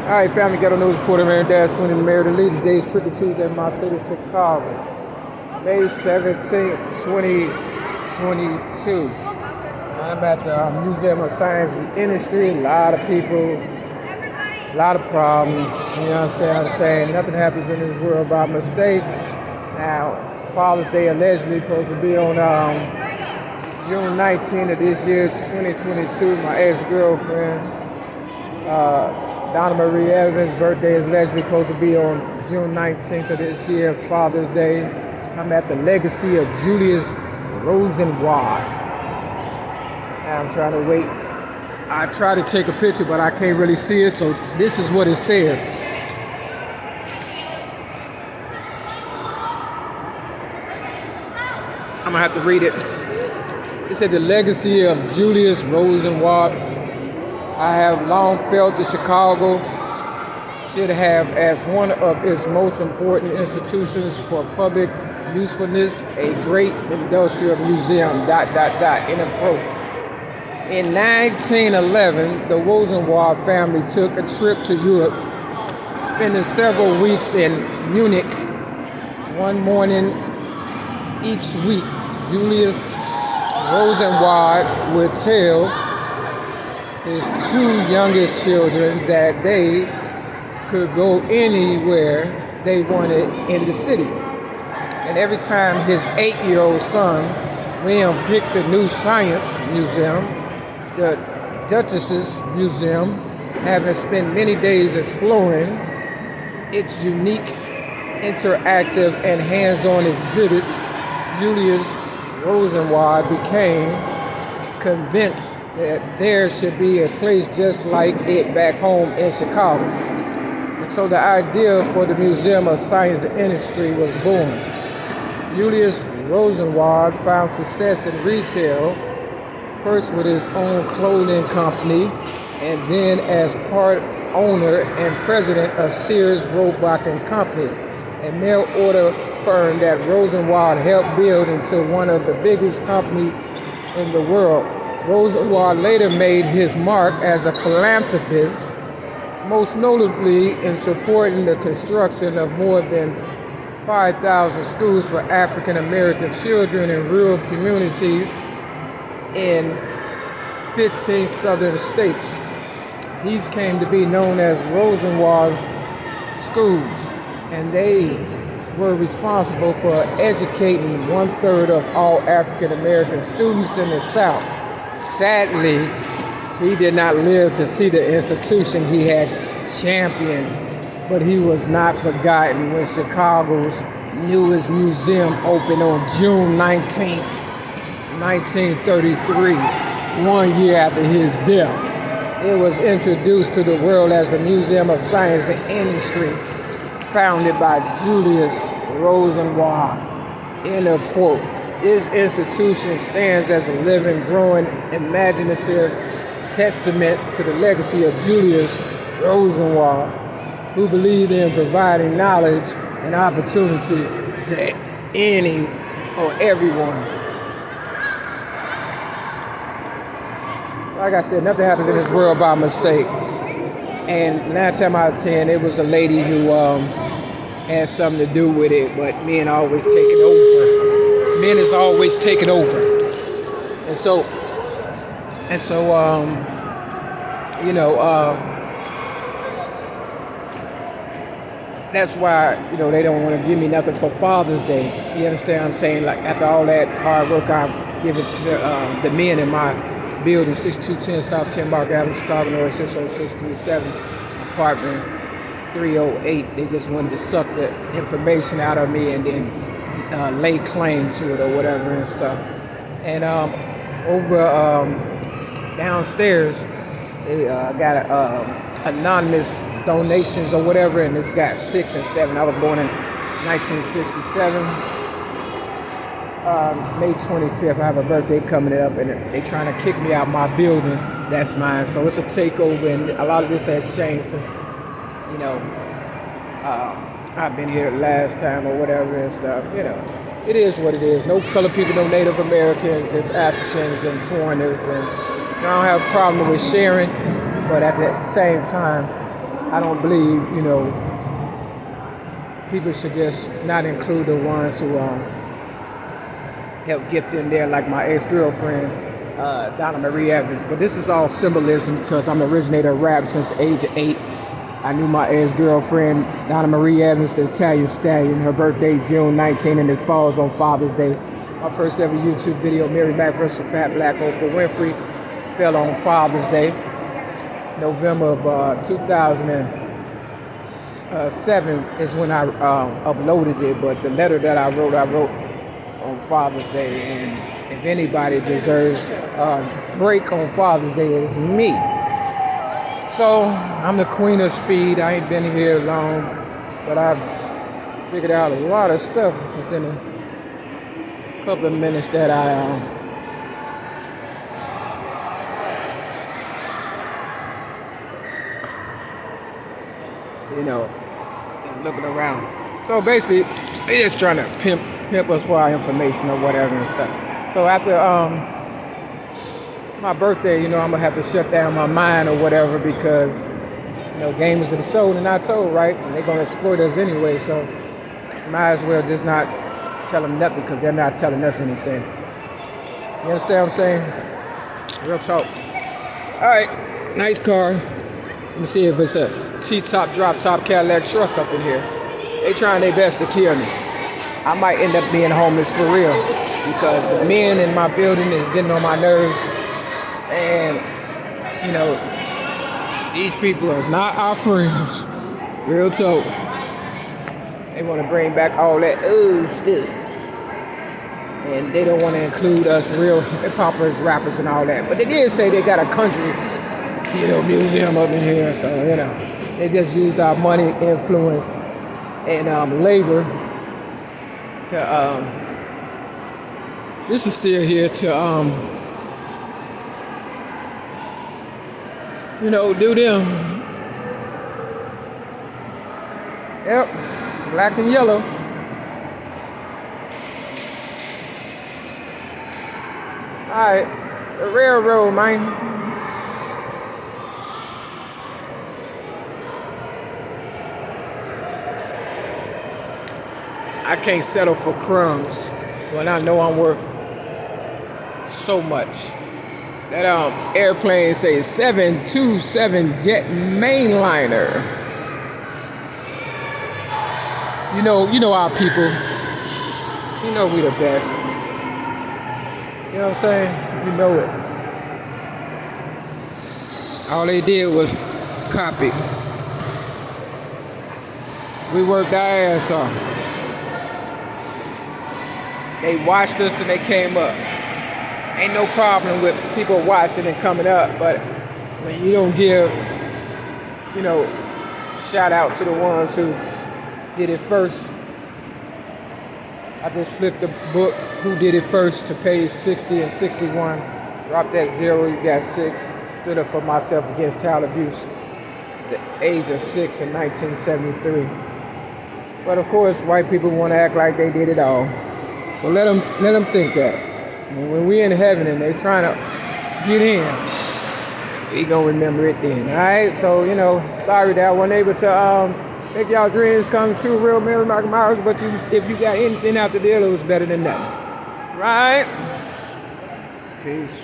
Alright, family, Ghetto News reporter, DR.STEVE, the mayor of the lead. Today is Tricky Tuesday in my city, Chicago. May 17th, 2022. I'm at the Museum of Science and Industry. A lot of people, a lot of problems. You understand what I'm saying? Nothing happens in this world by mistake. Now, Father's Day allegedly supposed to be on June 19th of this year, 2022. My ex-girlfriend, Donna Marie Evans' birthday is allegedly supposed to be on June 19th of this year, Father's Day. I'm at the legacy of Julius Rosenwald. I'm trying to wait. I try to take a picture, but I can't really see it, so this is what it says. I'm gonna have to read it. It said the legacy of Julius Rosenwald. I have long felt that Chicago should have as one of its most important institutions for public usefulness a great industrial museum, ... end of quote. In 1911, the Rosenwald family took a trip to Europe, spending several weeks in Munich. One morning each week, Julius Rosenwald would tell his two youngest children that they could go anywhere they wanted in the city. And every time his 8-year-old son, William, picked the new science museum, the Duchess's Museum, having spent many days exploring its unique, interactive, and hands-on exhibits, Julius Rosenwald became convinced that there should be a place just like it back home in Chicago. And so the idea for the Museum of Science and Industry was born. Julius Rosenwald found success in retail, first with his own clothing company, and then as part owner and president of Sears, Roebuck and Company, a mail-order firm that Rosenwald helped build into one of the biggest companies in the world. Rosenwald later made his mark as a philanthropist, most notably in supporting the construction of more than 5,000 schools for African American children in rural communities in 15 southern states. These came to be known as Rosenwald's schools, and they were responsible for educating 1/3 of all African American students in the South. Sadly, he did not live to see the institution he had championed, but he was not forgotten when Chicago's newest museum opened on June 19th, 1933, 1 year after his death. It was introduced to the world as the Museum of Science and Industry, founded by Julius Rosenwald. End of quote. This institution stands as a living, growing, imaginative testament to the legacy of Julius Rosenwald, who believed in providing knowledge and opportunity to any or everyone. Like I said, nothing happens in this world by mistake. And 9 times out of 10, it was a lady who had something to do with it, but men always taking over. Men is always taking over. And so, that's why, they don't want to give me nothing for Father's Day. You understand what I'm saying? Like, after all that hard work I've given to the men in my building, 6210 South Kennebuck Avenue, Chicago, North 60637, apartment 308. They just wanted to suck the information out of me and then lay claim to it or whatever and stuff. And over downstairs, they got anonymous donations or whatever, and it's got 6 and 7. I was born in 1967. May 25th, I have a birthday coming up, and they're trying to kick me out my building. That's mine. So it's a takeover, and a lot of this has changed since, I've been here last time or whatever and stuff. It is what it is. No colored people, no Native Americans, it's Africans and foreigners, and I don't have a problem with sharing, but at the same time, I don't believe, people should just not include the ones who help get them there, like my ex-girlfriend, Donna Marie Evans. But this is all symbolism because I'm an originator of rap since the age of 8. I knew my ex-girlfriend, Donna Marie Evans, the Italian stallion. Her birthday, June 19, and it falls on Father's Day. My first ever YouTube video, Mary Mac vs. Fat Black Oprah Winfrey, fell on Father's Day. November of 2007 is when I uploaded it, but the letter that I wrote on Father's Day, and if anybody deserves a break on Father's Day, it's me. So I'm the queen of speed. I ain't been here long, but I've figured out a lot of stuff within a couple of minutes that I just looking around. So basically, they're just trying to pimp us for our information or whatever and stuff. So after my birthday, I'm gonna have to shut down my mind or whatever because games are sold and not told, right? And they're gonna exploit us anyway. So might as well just not tell them nothing because they're not telling us anything. You understand what I'm saying? Real talk. All right, nice car. Let me see if it's a T-top, drop-top Cadillac truck up in here. They trying their best to kill me. I might end up being homeless for real because the men in my building is getting on my nerves. And, these people are not our friends. Real talk. They want to bring back all that old stuff. And they don't want to include us real hip-hoppers, rappers, and all that. But they did say they got a country, museum up in here. So, they just used our money, influence, and labor to, this is still here to, do them. Yep, black and yellow. Alright, the railroad, man. I can't settle for crumbs when I know I'm worth so much. That airplane says 727 jet mainliner. You know our people. We the best. You know what I'm saying? You know it. All they did was copy. We worked our ass off. They watched us and they came up. Ain't no problem with people watching and coming up, but when you don't give, shout out to the ones who did it first. I just flipped the book, Who Did It First, to page 60 and 61. Dropped that 0, you got 6. Stood up for myself against child abuse at the age of 6 in 1973. But of course, white people want to act like they did it all. So let them think that. And when we in heaven and they trying to get in, we gonna remember it then. All right. So sorry that I wasn't able to make y'all dreams come true, real Mary Malcolm Myers. But if you got anything out the deal, it was better than nothing. Right? Peace.